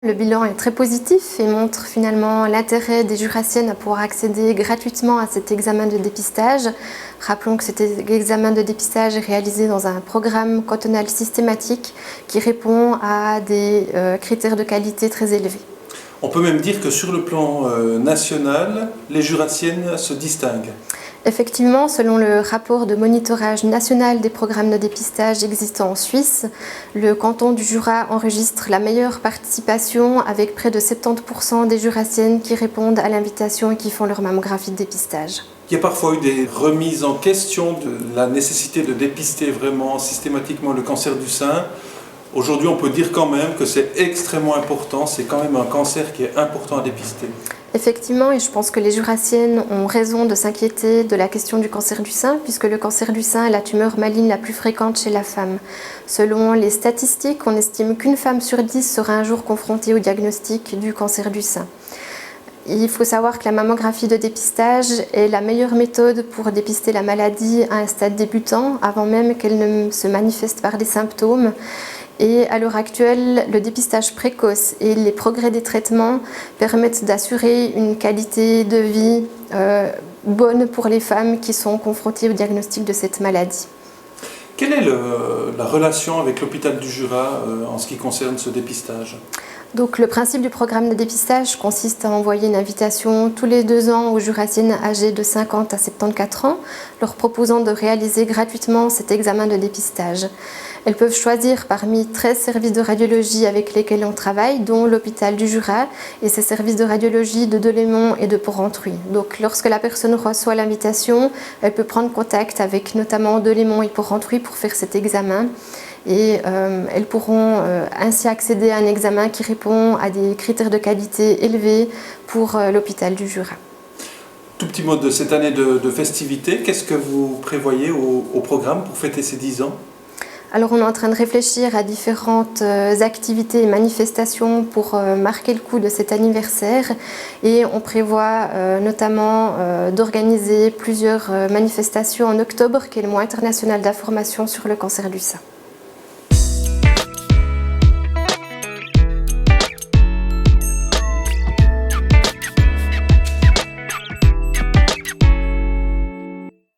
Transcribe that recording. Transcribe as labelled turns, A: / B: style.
A: Le bilan est très positif et montre finalement l'intérêt des Jurassiennes à pouvoir accéder gratuitement à cet examen de dépistage. Rappelons que cet examen de dépistage est réalisé dans un programme cantonal systématique qui répond à des critères de qualité très élevés.
B: On peut même dire que sur le plan national, les Jurassiennes se distinguent.
A: Effectivement, selon le rapport de monitorage national des programmes de dépistage existants en Suisse, le canton du Jura enregistre la meilleure participation avec près de 70% des Jurassiennes qui répondent à l'invitation et qui font leur mammographie de dépistage.
B: Il y a parfois eu des remises en question de la nécessité de dépister vraiment systématiquement le cancer du sein. Aujourd'hui, on peut dire quand même que c'est extrêmement important, c'est quand même un cancer qui est important à dépister.
A: Effectivement, et je pense que les Jurassiennes ont raison de s'inquiéter de la question du cancer du sein, puisque le cancer du sein est la tumeur maligne la plus fréquente chez la femme. Selon les statistiques, on estime qu'une femme sur 10 sera un jour confrontée au diagnostic du cancer du sein. Il faut savoir que la mammographie de dépistage est la meilleure méthode pour dépister la maladie à un stade débutant, avant même qu'elle ne se manifeste par des symptômes. Et à l'heure actuelle, le dépistage précoce et les progrès des traitements permettent d'assurer une qualité de vie bonne pour les femmes qui sont confrontées au diagnostic de cette maladie.
B: Quelle est la relation avec l'hôpital du Jura en ce qui concerne ce dépistage ?
A: Donc, le principe du programme de dépistage consiste à envoyer une invitation tous les 2 ans aux Jurassiennes âgées de 50 à 74 ans, leur proposant de réaliser gratuitement cet examen de dépistage. Elles peuvent choisir parmi 13 services de radiologie avec lesquels on travaille, dont l'hôpital du Jura et ses services de radiologie de Delémont et de Porrentruy. Donc, lorsque la personne reçoit l'invitation, elle peut prendre contact avec notamment Delémont et Porrentruy pour faire cet examen. Et elles pourront ainsi accéder à un examen qui répond à des critères de qualité élevés pour l'hôpital du Jura.
B: Tout petit mot de cette année de festivités, qu'est-ce que vous prévoyez au programme pour fêter ces 10 ans ?
A: Alors on est en train de réfléchir à différentes activités et manifestations pour marquer le coup de cet anniversaire et on prévoit notamment d'organiser plusieurs manifestations en octobre qui est le mois international d'information sur le cancer du sein.